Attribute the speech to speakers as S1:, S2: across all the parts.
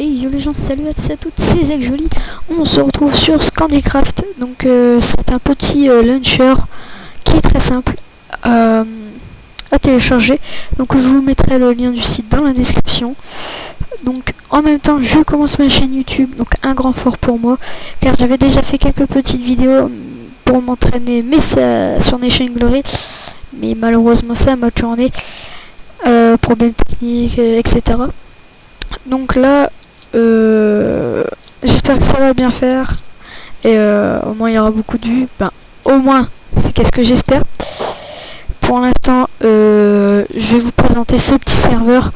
S1: Et yo les gens, salut à toutes, c'est Zach Jolie. On se retrouve sur Scandycraft. Donc c'est un petit launcher qui est très simple à télécharger. Donc je vous mettrai le lien du site dans la description. Donc en même temps je commence ma chaîne YouTube, donc un grand fort pour moi, car j'avais déjà fait quelques petites vidéos pour m'entraîner, mais ça sur Nation Glory, mais malheureusement ça m'a tourné, problèmes techniques, etc. Donc là j'espère que ça va bien faire et au moins il y aura beaucoup de vues. Au moins c'est qu'est-ce que j'espère. Pour l'instant je vais vous présenter ce petit serveur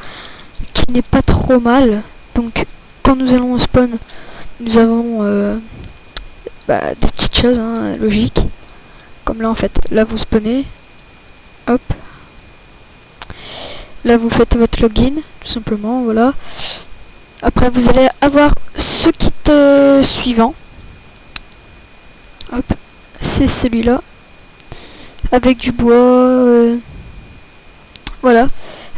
S1: qui n'est pas trop mal. Donc quand nous allons au spawn, nous avons des petites choses logiques, comme là en fait, là vous spawnez, hop, là vous faites votre login tout simplement, voilà. Après vous allez avoir ce kit suivant, hop, c'est celui-là avec du bois, voilà,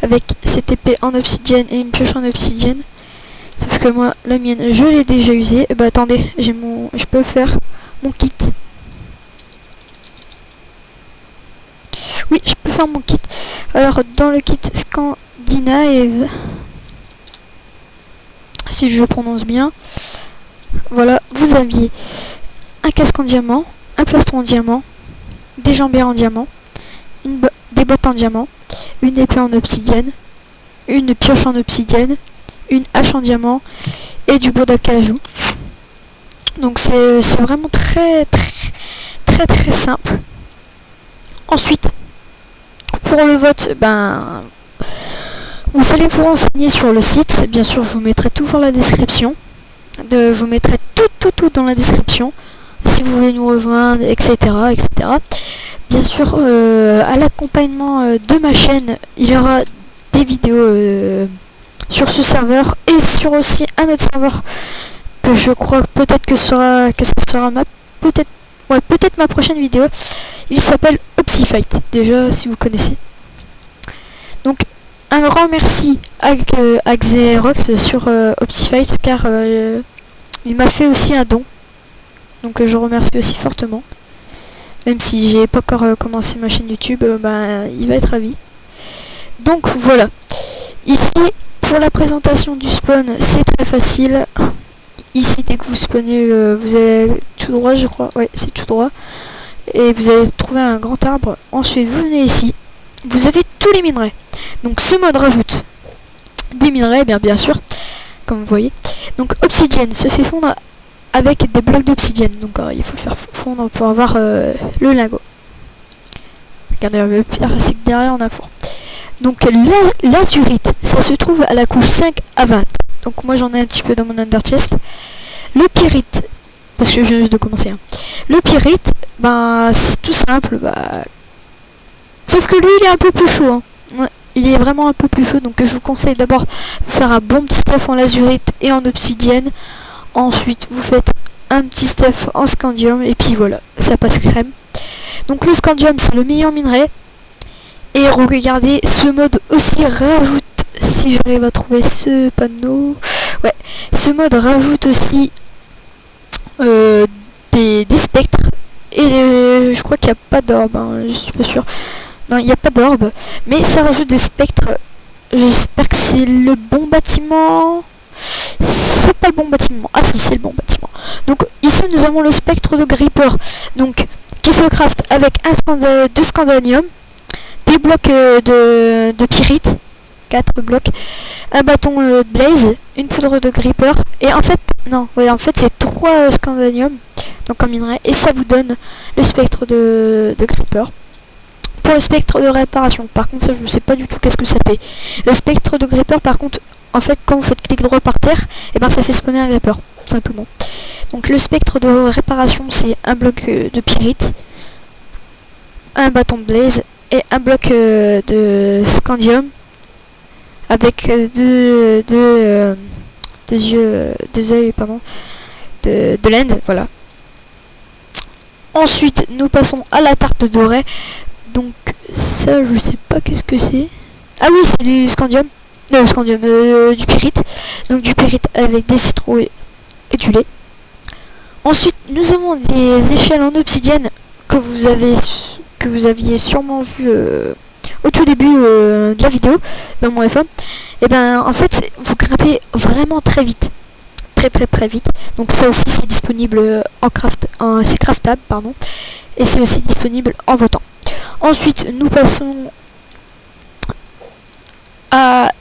S1: avec cette épée en obsidienne et une pioche en obsidienne. Sauf que moi la mienne je l'ai déjà usée. Et attendez, je peux faire mon kit. Oui, je peux faire mon kit. Alors dans le kit Scandinave, si je le prononce bien, voilà, vous aviez un casque en diamant, un plastron en diamant, des jambières en diamant, des bottes en diamant, une épée en obsidienne, une pioche en obsidienne, une hache en diamant et du bois d'acajou. Donc c'est vraiment très simple. Ensuite, pour le vote, vous allez vous renseigner sur le site. Bien sûr, je vous mettrai toujours la description. Je vous mettrai tout dans la description. Si vous voulez nous rejoindre, etc. Bien sûr, à l'accompagnement de ma chaîne, il y aura des vidéos sur ce serveur et sur aussi un autre serveur que je crois peut-être que ça sera peut-être ma prochaine vidéo. Il s'appelle Opsifight, déjà si vous connaissez. Donc un grand merci à Xerox sur Opsifight, car il m'a fait aussi un don. Donc je remercie aussi fortement. Même si j'ai pas encore commencé ma chaîne YouTube, il va être ravi. Donc voilà. Ici, pour la présentation du spawn, c'est très facile. Ici, dès que vous spawnez, vous allez tout droit, je crois. Ouais, c'est tout droit. Et vous allez trouver un grand arbre. Ensuite, vous venez ici. Vous avez tous les minerais. Donc ce mode rajoute des minerais, bien sûr, comme vous voyez. Donc obsidienne se fait fondre avec des blocs d'obsidienne. Donc il faut le faire fondre pour avoir le lingot. Regardez, le pire, c'est que derrière on a un four. Donc l'azurite, ça se trouve à la couche 5 à 20. Donc moi j'en ai un petit peu dans mon under chest. Le pyrite, parce que je viens juste de commencer. Le pyrite, c'est tout simple. Sauf que lui il est un peu plus chaud. Ouais, il est vraiment un peu plus chaud. Donc je vous conseille d'abord de faire un bon petit stuff en lazurite et en obsidienne. Ensuite vous faites un petit stuff en scandium. Et puis voilà, ça passe crème. Donc le scandium c'est le meilleur minerai. Et regardez, ce mode aussi rajoute, si j'arrive à trouver ce panneau, ouais, ce mode rajoute aussi des spectres. Et je crois qu'il n'y a pas d'orbe, je suis pas sûr. Non, il n'y a pas d'orbe, mais ça rajoute des spectres. J'espère que c'est le bon bâtiment. C'est pas le bon bâtiment. Ah si, c'est le bon bâtiment. Donc ici nous avons le spectre de Gripper, donc qui se craft avec deux scandanium, des blocs de pyrite, 4 blocs, un bâton de blaze, une poudre de gripper, et en fait c'est 3 scandanium, donc en minerai, et ça vous donne le spectre de gripper. Pour le spectre de réparation, par contre ça je ne sais pas du tout qu'est-ce que ça fait. Le spectre de gripper par contre, en fait quand vous faites clic droit par terre, ça fait spawner un gripper, tout simplement. Donc le spectre de réparation c'est un bloc de pyrite, un bâton de blaze, et un bloc de scandium avec deux yeux pardon, de laine, voilà. Ensuite nous passons à la tarte dorée. Donc ça je sais pas qu'est-ce que c'est. Ah oui, c'est du scandium. scandium, du pyrite. Donc du pyrite avec des citrouilles et du lait. Ensuite, nous avons des échelles en obsidienne que vous aviez sûrement vu au tout début de la vidéo dans mon F1. Et ben en fait, vous grimpez vraiment très vite, très vite. Donc ça aussi c'est disponible c'est craftable pardon, et c'est aussi disponible en votant. Ensuite, nous passons à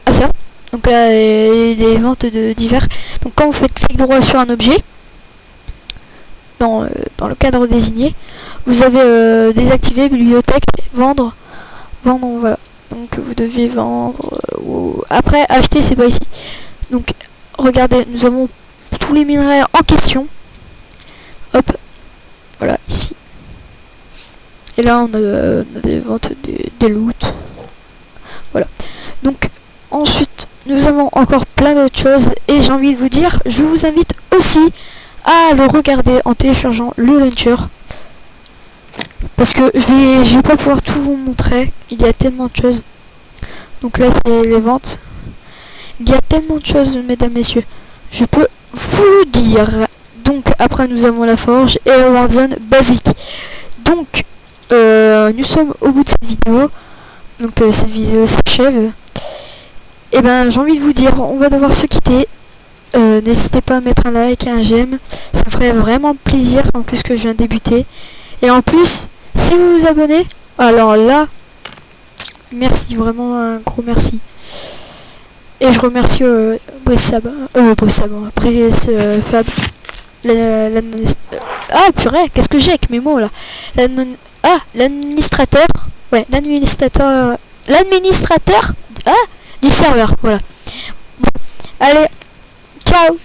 S1: ça. Donc là, les ventes divers. Donc quand vous faites clic droit sur un objet, dans le cadre désigné, vous avez désactivé bibliothèque, vendre, voilà. Donc vous devez vendre. Après, acheter, c'est pas ici. Donc regardez, nous avons tous les minerais en question. Hop, voilà, ici. Et là, on a des ventes, des loot. Voilà. Donc ensuite, nous avons encore plein d'autres choses. Et j'ai envie de vous dire, je vous invite aussi à le regarder en téléchargeant le launcher. Parce que je vais pas pouvoir tout vous montrer. Il y a tellement de choses. Donc là, c'est les ventes. Il y a tellement de choses, mesdames, messieurs. Je peux vous le dire. Donc après, nous avons la forge et la Warzone basique. Donc, nous sommes au bout de cette vidéo. Donc cette vidéo s'achève. Et ben, j'ai envie de vous dire, on va devoir se quitter. N'hésitez pas à mettre un like et un j'aime. Ça me ferait vraiment plaisir, en plus que je viens de débuter. Et en plus, si vous vous abonnez, alors là, merci, vraiment un gros merci. Et je remercie Brissab, Fab, ah purée, qu'est-ce que j'ai avec mes mots là, l'administrateur, ouais, l'administrateur du serveur, voilà. Bon, allez, ciao.